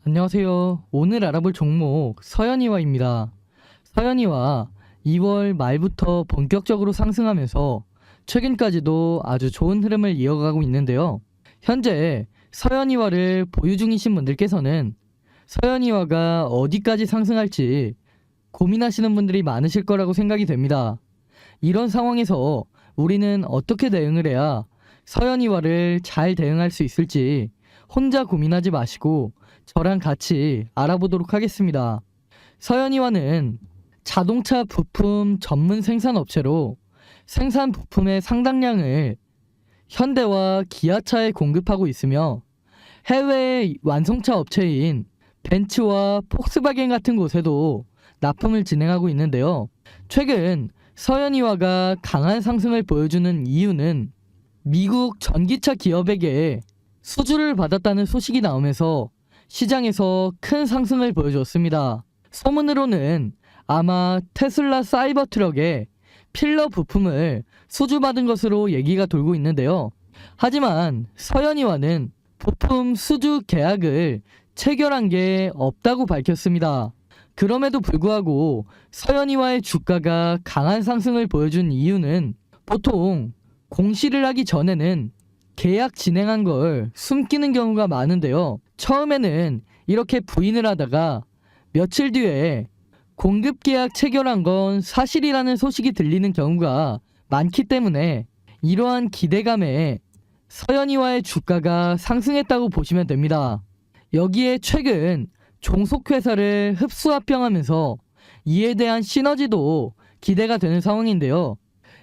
안녕하세요. 오늘 알아볼 종목 서현이와입니다. 서현이와 2월 말부터 본격적으로 상승하면서 최근까지도 아주 좋은 흐름을 이어가고 있는데요. 현재 서현이와를 보유 중이신 분들께서는 서현이와가 어디까지 상승할지 고민하시는 분들이 많으실 거라고 생각이 됩니다. 이런 상황에서 우리는 어떻게 대응을 해야 서현이와를 잘 대응할 수 있을지 혼자 고민하지 마시고 저랑 같이 알아보도록 하겠습니다. 서현이와는 자동차 부품 전문 생산업체로 생산 부품의 상당량을 현대와 기아차에 공급하고 있으며 해외 완성차 업체인 벤츠와 폭스바겐 같은 곳에도 납품을 진행하고 있는데요. 최근 서현이와가 강한 상승을 보여주는 이유는 미국 전기차 기업에게 수주를 받았다는 소식이 나오면서 시장에서 큰 상승을 보여줬습니다. 소문으로는 아마 테슬라 사이버 트럭의 필러 부품을 수주받은 것으로 얘기가 돌고 있는데요. 하지만 서현이와는 부품 수주 계약을 체결한 게 없다고 밝혔습니다. 그럼에도 불구하고 서현이와의 주가가 강한 상승을 보여준 이유는 보통 공시를 하기 전에는 계약 진행한 걸 숨기는 경우가 많은데요. 처음에는 이렇게 부인을 하다가 며칠 뒤에 공급 계약 체결한 건 사실이라는 소식이 들리는 경우가 많기 때문에 이러한 기대감에 서현이와의 주가가 상승했다고 보시면 됩니다. 여기에 최근 종속회사를 흡수합병하면서 이에 대한 시너지도 기대가 되는 상황인데요.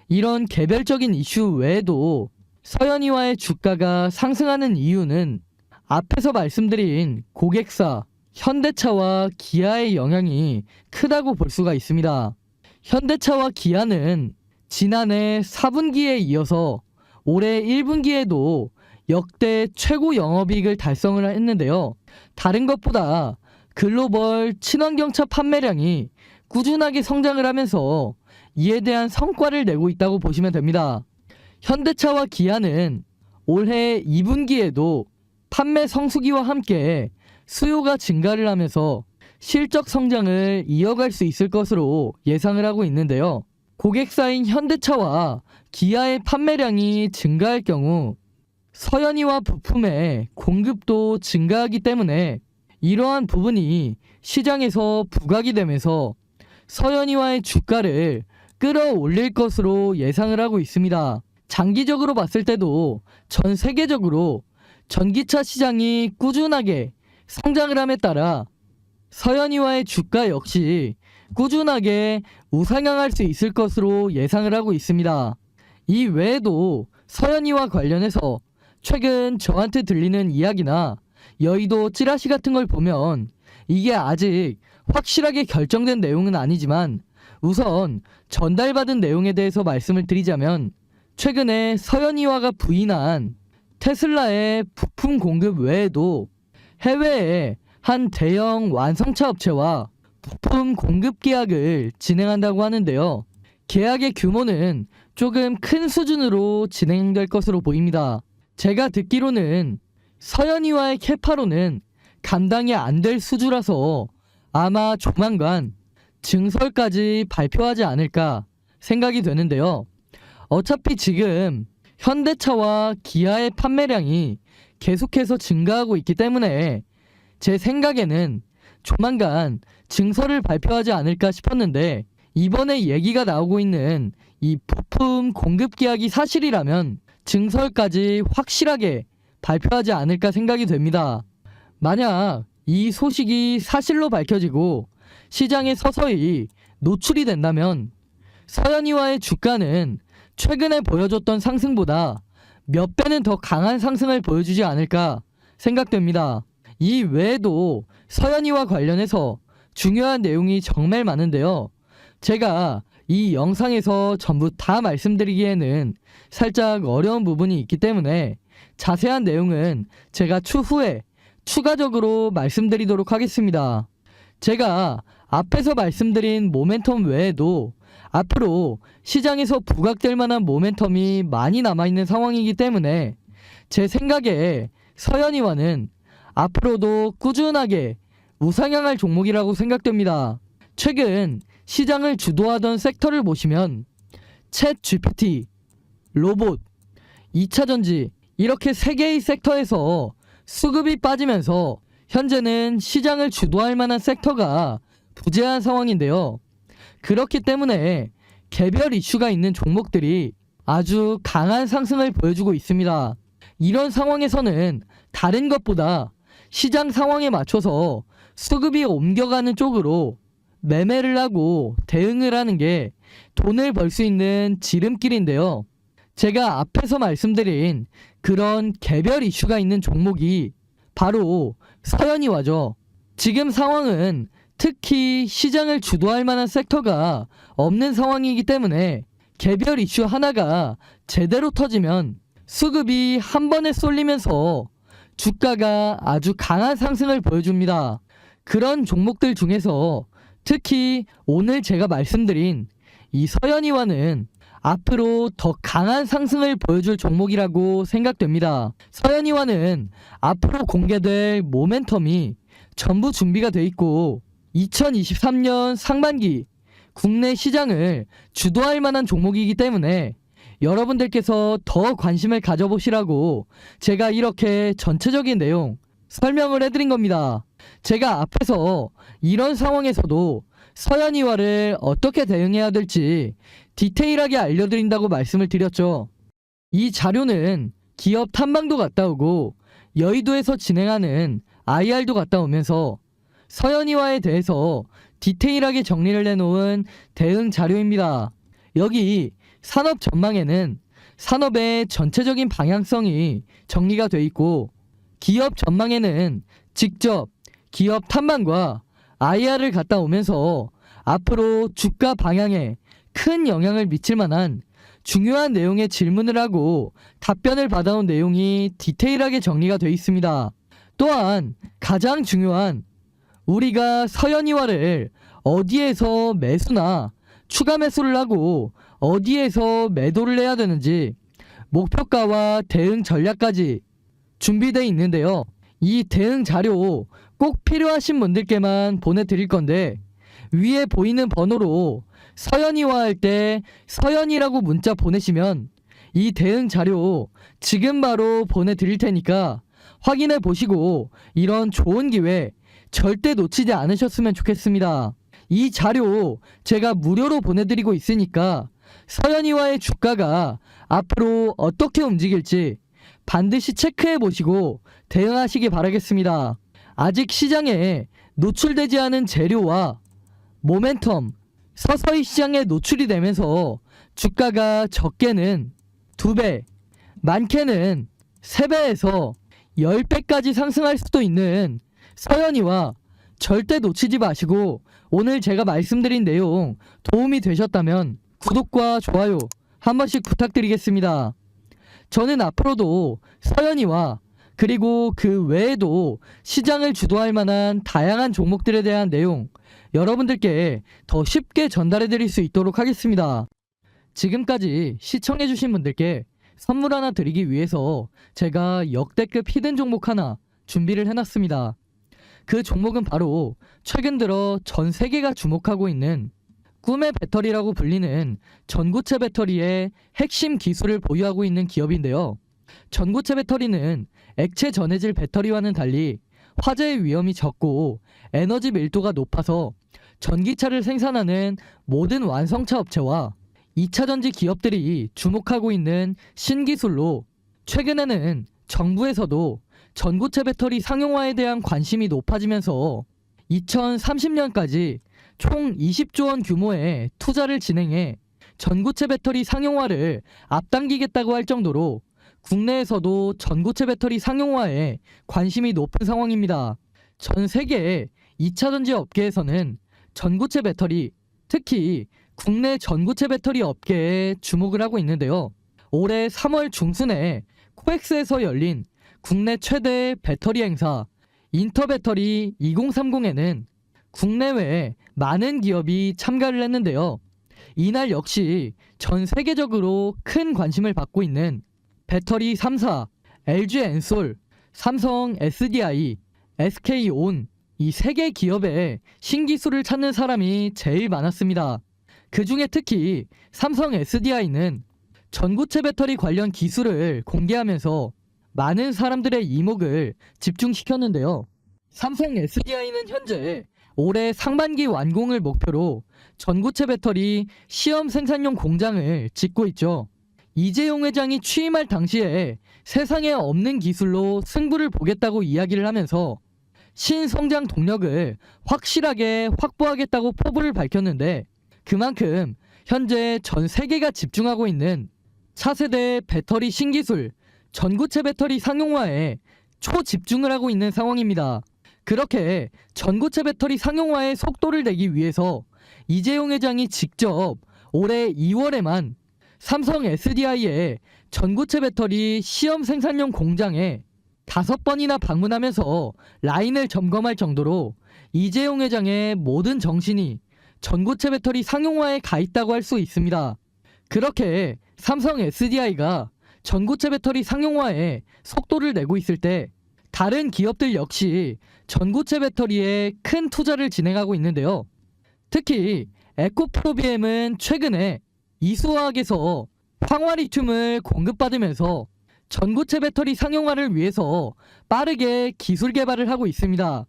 이런 개별적인 이슈 외에도 서현이와의 주가가 상승하는 이유는 앞에서 말씀드린 고객사 현대차와 기아의 영향이 크다고 볼 수가 있습니다. 현대차와 기아는 지난해 4분기에 이어서 올해 1분기에도 역대 최고 영업이익을 달성을 했는데요. 다른 것보다 글로벌 친환경차 판매량이 꾸준하게 성장을 하면서 이에 대한 성과를 내고 있다고 보시면 됩니다. 현대차와 기아는 올해 2분기에도 판매 성수기와 함께 수요가 증가를 하면서 실적 성장을 이어갈 수 있을 것으로 예상을 하고 있는데요. 고객사인 현대차와 기아의 판매량이 증가할 경우 서현이와 부품의 공급도 증가하기 때문에 이러한 부분이 시장에서 부각이 되면서 서현이와의 주가를 끌어올릴 것으로 예상을 하고 있습니다. 장기적으로 봤을 때도 전 세계적으로 전기차 시장이 꾸준하게 성장을 함에 따라 서현이와의 주가 역시 꾸준하게 우상향할 수 있을 것으로 예상을 하고 있습니다. 이 외에도 서현이와 관련해서 최근 저한테 들리는 이야기나 여의도 찌라시 같은 걸 보면 이게 아직 확실하게 결정된 내용은 아니지만 우선 전달받은 내용에 대해서 말씀을 드리자면 최근에 서현이와가 부인한 테슬라의 부품 공급 외에도 해외의 한 대형 완성차 업체와 부품 공급 계약을 진행한다고 하는데요. 계약의 규모는 조금 큰 수준으로 진행될 것으로 보입니다. 제가 듣기로는 서현이와의 캐파로는 감당이 안 될 수주라서 아마 조만간 증설까지 발표하지 않을까 생각이 되는데요. 어차피 지금 현대차와 기아의 판매량이 계속해서 증가하고 있기 때문에 제 생각에는 조만간 증설을 발표하지 않을까 싶었는데 이번에 얘기가 나오고 있는 이 부품 공급 계약이 사실이라면 증설까지 확실하게 발표하지 않을까 생각이 됩니다. 만약 이 소식이 사실로 밝혀지고 시장에 서서히 노출이 된다면 서현이와의 주가는 최근에 보여줬던 상승보다 몇 배는 더 강한 상승을 보여주지 않을까 생각됩니다. 이 외에도 서현이와 관련해서 중요한 내용이 정말 많은데요. 제가 이 영상에서 전부 다 말씀드리기에는 살짝 어려운 부분이 있기 때문에 자세한 내용은 제가 추후에 추가적으로 말씀드리도록 하겠습니다. 제가 앞에서 말씀드린 모멘텀 외에도 앞으로 시장에서 부각될 만한 모멘텀이 많이 남아있는 상황이기 때문에 제 생각에 서현이와는 앞으로도 꾸준하게 우상향할 종목이라고 생각됩니다. 최근 시장을 주도하던 섹터를 보시면 챗 GPT, 로봇, 2차전지 이렇게 3개의 섹터에서 수급이 빠지면서 현재는 시장을 주도할 만한 섹터가 부재한 상황인데요. 그렇기 때문에 개별 이슈가 있는 종목들이 아주 강한 상승을 보여주고 있습니다. 이런 상황에서는 다른 것보다 시장 상황에 맞춰서 수급이 옮겨가는 쪽으로 매매를 하고 대응을 하는 게 돈을 벌 수 있는 지름길인데요. 제가 앞에서 말씀드린 그런 개별 이슈가 있는 종목이 바로 서현이와죠. 지금 상황은 특히 시장을 주도할 만한 섹터가 없는 상황이기 때문에 개별 이슈 하나가 제대로 터지면 수급이 한 번에 쏠리면서 주가가 아주 강한 상승을 보여줍니다. 그런 종목들 중에서 특히 오늘 제가 말씀드린 이 서현이와는 앞으로 더 강한 상승을 보여줄 종목이라고 생각됩니다. 서현이와는 앞으로 공개될 모멘텀이 전부 준비가 돼 있고 2023년 상반기 국내 시장을 주도할 만한 종목이기 때문에 여러분들께서 더 관심을 가져보시라고 제가 이렇게 전체적인 내용 설명을 해드린 겁니다. 제가 앞에서 이런 상황에서도 서현이와를 어떻게 대응해야 될지 디테일하게 알려드린다고 말씀을 드렸죠. 이 자료는 기업 탐방도 갔다 오고 여의도에서 진행하는 IR도 갔다 오면서 서현이와에 대해서 디테일하게 정리를 해놓은 대응 자료입니다. 여기 산업 전망에는 산업의 전체적인 방향성이 정리가 돼 있고 기업 전망에는 직접 기업 탐방과 IR을 갔다 오면서 앞으로 주가 방향에 큰 영향을 미칠 만한 중요한 내용의 질문을 하고 답변을 받아온 내용이 디테일하게 정리가 되어 있습니다. 또한 가장 중요한 우리가 서현이와를 어디에서 매수나 추가 매수를 하고 어디에서 매도를 해야 되는지 목표가와 대응 전략까지 준비되어 있는데요. 이 대응 자료 꼭 필요하신 분들께만 보내드릴 건데 위에 보이는 번호로 서현이와 할 때 서현이라고 문자 보내시면 이 대응 자료 지금 바로 보내드릴 테니까 확인해 보시고 이런 좋은 기회 절대 놓치지 않으셨으면 좋겠습니다. 이 자료 제가 무료로 보내드리고 있으니까 서현이와의 주가가 앞으로 어떻게 움직일지 반드시 체크해 보시고 대응하시기 바라겠습니다. 아직 시장에 노출되지 않은 재료와 모멘텀 서서히 시장에 노출이 되면서 주가가 적게는 2배, 많게는 3배에서 10배까지 상승할 수도 있는 서현이와 절대 놓치지 마시고 오늘 제가 말씀드린 내용 도움이 되셨다면 구독과 좋아요 한 번씩 부탁드리겠습니다. 저는 앞으로도 서현이와 그리고 그 외에도 시장을 주도할 만한 다양한 종목들에 대한 내용 여러분들께 더 쉽게 전달해 드릴 수 있도록 하겠습니다. 지금까지 시청해 주신 분들께 선물 하나 드리기 위해서 제가 역대급 히든 종목 하나 준비를 해놨습니다. 그 종목은 바로 최근 들어 전 세계가 주목하고 있는 꿈의 배터리라고 불리는 전고체 배터리의 핵심 기술을 보유하고 있는 기업인데요. 전고체 배터리는 액체 전해질 배터리와는 달리 화재의 위험이 적고 에너지 밀도가 높아서 전기차를 생산하는 모든 완성차 업체와 2차전지 기업들이 주목하고 있는 신기술로 최근에는 정부에서도 전고체 배터리 상용화에 대한 관심이 높아지면서 2030년까지 총 20조 원 규모의 투자를 진행해 전고체 배터리 상용화를 앞당기겠다고 할 정도로 국내에서도 전고체 배터리 상용화에 관심이 높은 상황입니다. 전 세계 2차전지 업계에서는 전고체 배터리, 특히 국내 전고체 배터리 업계에 주목을 하고 있는데요. 올해 3월 중순에 코엑스에서 열린 국내 최대 배터리 행사 인터배터리 2030에는 국내외 많은 기업이 참가를 했는데요. 이날 역시 전 세계적으로 큰 관심을 받고 있는 배터리 3사, LG 엔솔, 삼성 SDI, SK온 이 세 개 기업의 신기술을 찾는 사람이 제일 많았습니다. 그 중에 특히 삼성 SDI는 전고체 배터리 관련 기술을 공개하면서 많은 사람들의 이목을 집중시켰는데요. 삼성 SDI는 현재 올해 상반기 완공을 목표로 전고체 배터리 시험 생산용 공장을 짓고 있죠. 이재용 회장이 취임할 당시에 세상에 없는 기술로 승부를 보겠다고 이야기를 하면서 신성장 동력을 확실하게 확보하겠다고 포부를 밝혔는데, 그만큼 현재 전 세계가 집중하고 있는 차세대 배터리 신기술 전고체 배터리 상용화에 초집중을 하고 있는 상황입니다. 그렇게 전고체 배터리 상용화의 속도를 내기 위해서 이재용 회장이 직접 올해 2월에만 삼성 SDI의 전고체 배터리 시험 생산용 공장에 5번이나 방문하면서 라인을 점검할 정도로 이재용 회장의 모든 정신이 전고체 배터리 상용화에 가 있다고 할 수 있습니다. 그렇게 삼성 SDI가 전고체 배터리 상용화에 속도를 내고 있을 때 다른 기업들 역시 전고체 배터리에 큰 투자를 진행하고 있는데요. 특히 에코프로비엠은 최근에 이수화학에서 황화리튬을 공급받으면서 전고체 배터리 상용화를 위해서 빠르게 기술 개발을 하고 있습니다.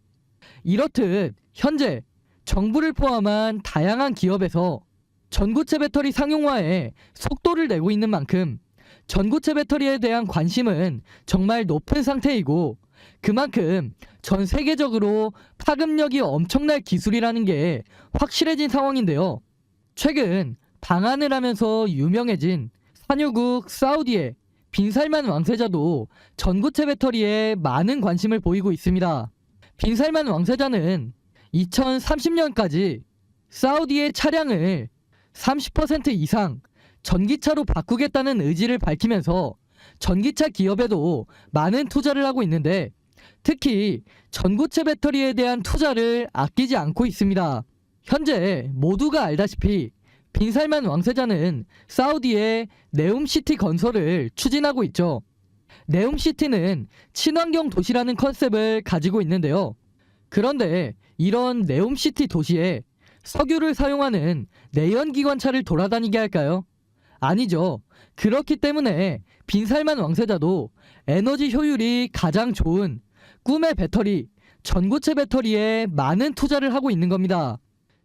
이렇듯 현재 정부를 포함한 다양한 기업에서 전고체 배터리 상용화에 속도를 내고 있는 만큼 전고체 배터리에 대한 관심은 정말 높은 상태이고, 그만큼 전 세계적으로 파급력이 엄청날 기술이라는 게 확실해진 상황인데요. 최근 방한을 하면서 유명해진 산유국 사우디의 빈살만 왕세자도 전고체 배터리에 많은 관심을 보이고 있습니다. 빈살만 왕세자는 2030년까지 사우디의 차량을 30% 이상 전기차로 바꾸겠다는 의지를 밝히면서 전기차 기업에도 많은 투자를 하고 있는데, 특히 전고체 배터리에 대한 투자를 아끼지 않고 있습니다. 현재 모두가 알다시피 빈살만 왕세자는 사우디의 네움시티 건설을 추진하고 있죠. 네움시티는 친환경 도시라는 컨셉을 가지고 있는데요. 그런데 이런 네움시티 도시에 석유를 사용하는 내연기관차를 돌아다니게 할까요? 아니죠. 그렇기 때문에 빈살만 왕세자도 에너지 효율이 가장 좋은 꿈의 배터리, 전고체 배터리에 많은 투자를 하고 있는 겁니다.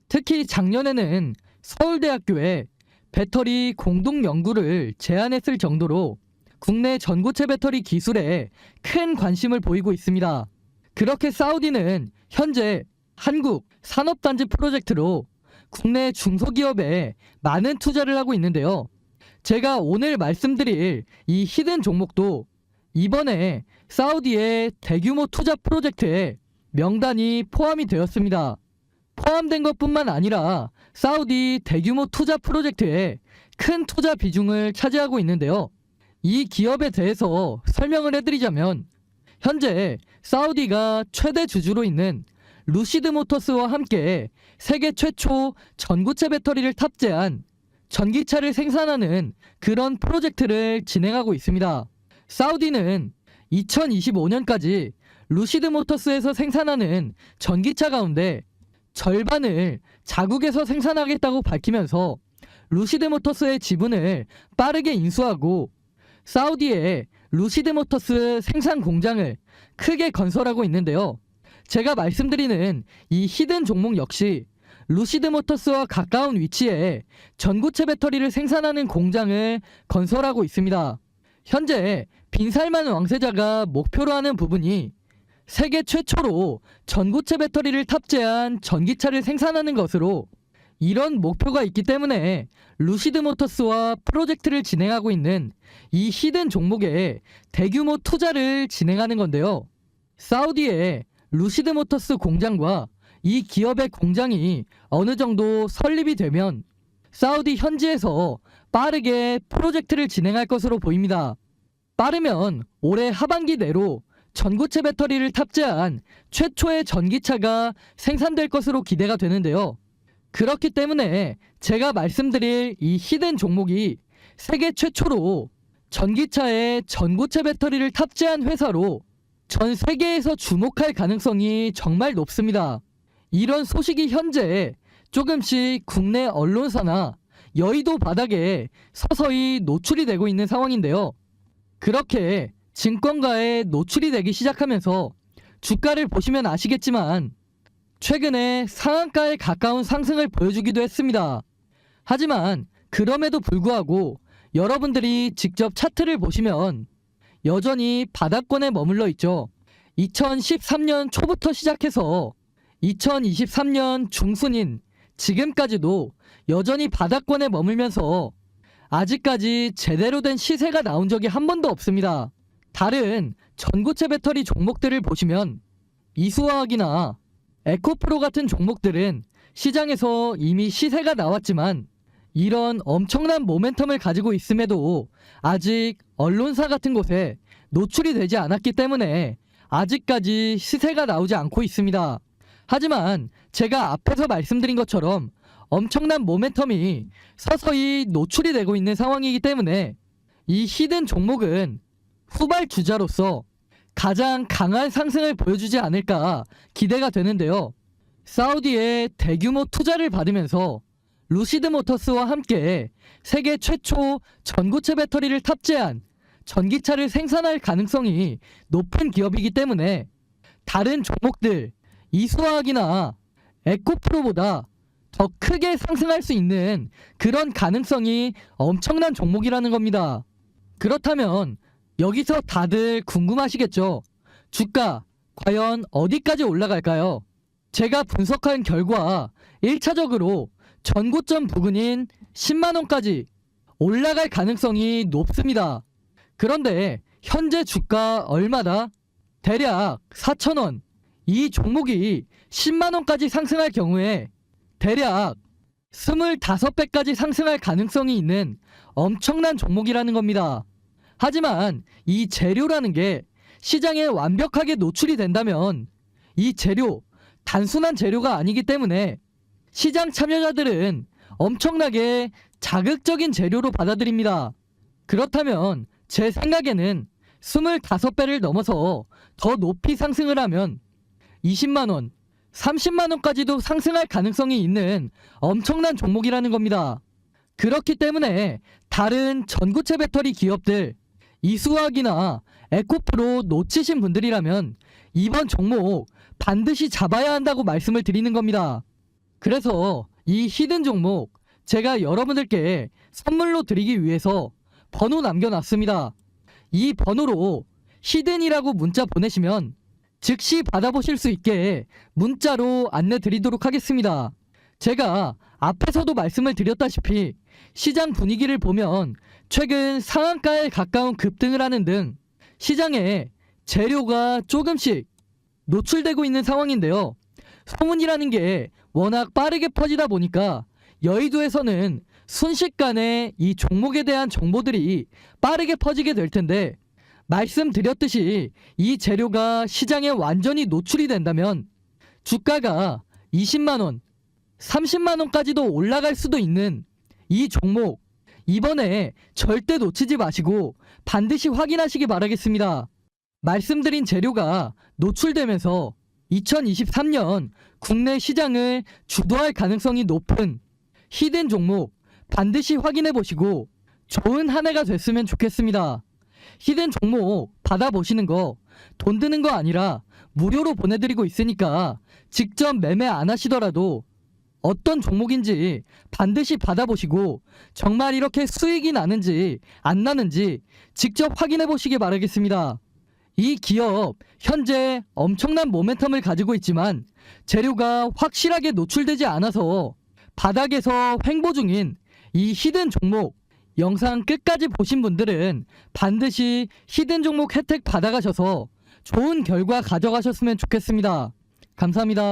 특히 작년에는 서울대학교에 배터리 공동 연구를 제안했을 정도로 국내 전고체 배터리 기술에 큰 관심을 보이고 있습니다. 그렇게 사우디는 현재 한국 산업단지 프로젝트로 국내 중소기업에 많은 투자를 하고 있는데요. 제가 오늘 말씀드릴 이 히든 종목도 이번에 사우디의 대규모 투자 프로젝트에 명단이 포함이 되었습니다. 포함된 것뿐만 아니라 사우디 대규모 투자 프로젝트에 큰 투자 비중을 차지하고 있는데요. 이 기업에 대해서 설명을 해드리자면, 현재 사우디가 최대 주주로 있는 루시드 모터스와 함께 세계 최초 전고체 배터리를 탑재한 전기차를 생산하는 그런 프로젝트를 진행하고 있습니다. 사우디는 2025년까지 루시드 모터스에서 생산하는 전기차 가운데 절반을 자국에서 생산하겠다고 밝히면서 루시드 모터스의 지분을 빠르게 인수하고 사우디에 루시드 모터스 생산 공장을 크게 건설하고 있는데요. 제가 말씀드리는 이 히든 종목 역시 루시드 모터스와 가까운 위치에 전고체 배터리를 생산하는 공장을 건설하고 있습니다. 현재 빈살만 왕세자가 목표로 하는 부분이 세계 최초로 전고체 배터리를 탑재한 전기차를 생산하는 것으로, 이런 목표가 있기 때문에 루시드 모터스와 프로젝트를 진행하고 있는 이 히든 종목에 대규모 투자를 진행하는 건데요. 사우디의 루시드 모터스 공장과 이 기업의 공장이 어느 정도 설립이 되면 사우디 현지에서 빠르게 프로젝트를 진행할 것으로 보입니다. 빠르면 올해 하반기 내로 전고체 배터리를 탑재한 최초의 전기차가 생산될 것으로 기대가 되는데요. 그렇기 때문에 제가 말씀드릴 이 히든 종목이 세계 최초로 전기차에 전고체 배터리를 탑재한 회사로 전 세계에서 주목할 가능성이 정말 높습니다. 이런 소식이 현재 조금씩 국내 언론사나 여의도 바닥에 서서히 노출이 되고 있는 상황인데요. 그렇게 증권가에 노출이 되기 시작하면서 주가를 보시면 아시겠지만 최근에 상한가에 가까운 상승을 보여주기도 했습니다. 하지만 그럼에도 불구하고 여러분들이 직접 차트를 보시면 여전히 바닥권에 머물러 있죠. 2013년 초부터 시작해서 2023년 중순인 지금까지도 여전히 바닥권에 머물면서 아직까지 제대로 된 시세가 나온 적이 한 번도 없습니다. 다른 전고체 배터리 종목들을 보시면 이수화학이나 에코프로 같은 종목들은 시장에서 이미 시세가 나왔지만 이런 엄청난 모멘텀을 가지고 있음에도 아직 언론사 같은 곳에 노출이 되지 않았기 때문에 아직까지 시세가 나오지 않고 있습니다. 하지만 제가 앞에서 말씀드린 것처럼 엄청난 모멘텀이 서서히 노출이 되고 있는 상황이기 때문에 이 히든 종목은 후발주자로서 가장 강한 상승을 보여주지 않을까 기대가 되는데요. 사우디의 대규모 투자를 받으면서 루시드 모터스와 함께 세계 최초 전고체 배터리를 탑재한 전기차를 생산할 가능성이 높은 기업이기 때문에 다른 종목들 이수화학이나 에코프로보다 더 크게 상승할 수 있는 그런 가능성이 엄청난 종목이라는 겁니다. 그렇다면 여기서 다들 궁금하시겠죠? 주가 과연 어디까지 올라갈까요? 제가 분석한 결과 1차적으로 전고점 부근인 10만원까지 올라갈 가능성이 높습니다. 그런데 현재 주가 얼마다? 대략 4,000원. 이 종목이 10만원까지 상승할 경우에 대략 25배까지 상승할 가능성이 있는 엄청난 종목이라는 겁니다. 하지만 이 재료라는 게 시장에 완벽하게 노출이 된다면 이 재료, 단순한 재료가 아니기 때문에 시장 참여자들은 엄청나게 자극적인 재료로 받아들입니다. 그렇다면 제 생각에는 25배를 넘어서 더 높이 상승을 하면 20만원, 30만원까지도 상승할 가능성이 있는 엄청난 종목이라는 겁니다. 그렇기 때문에 다른 전고체 배터리 기업들, 이수화학이나 에코프로 놓치신 분들이라면 이번 종목 반드시 잡아야 한다고 말씀을 드리는 겁니다. 그래서 이 히든 종목 제가 여러분들께 선물로 드리기 위해서 번호 남겨놨습니다. 이 번호로 히든이라고 문자 보내시면 즉시 받아보실 수 있게 문자로 안내 드리도록 하겠습니다. 제가 앞에서도 말씀을 드렸다시피 시장 분위기를 보면 최근 상한가에 가까운 급등을 하는 등 시장에 재료가 조금씩 노출되고 있는 상황인데요. 소문이라는 게 워낙 빠르게 퍼지다 보니까 여의도에서는 순식간에 이 종목에 대한 정보들이 빠르게 퍼지게 될 텐데 말씀드렸듯이 이 재료가 시장에 완전히 노출이 된다면 주가가 20만원, 30만원까지도 올라갈 수도 있는 이 종목 이번에 절대 놓치지 마시고 반드시 확인하시기 바라겠습니다. 말씀드린 재료가 노출되면서 2023년 국내 시장을 주도할 가능성이 높은 히든 종목 반드시 확인해 보시고 좋은 한 해가 됐으면 좋겠습니다. 히든 종목 받아보시는 거 돈 드는 거 아니라 무료로 보내드리고 있으니까 직접 매매 안 하시더라도 어떤 종목인지 반드시 받아보시고 정말 이렇게 수익이 나는지 안 나는지 직접 확인해 보시기 바라겠습니다. 이 기업 현재 엄청난 모멘텀을 가지고 있지만 재료가 확실하게 노출되지 않아서 바닥에서 횡보 중인 이 히든 종목 영상 끝까지 보신 분들은 반드시 히든 종목 혜택 받아가셔서 좋은 결과 가져가셨으면 좋겠습니다. 감사합니다.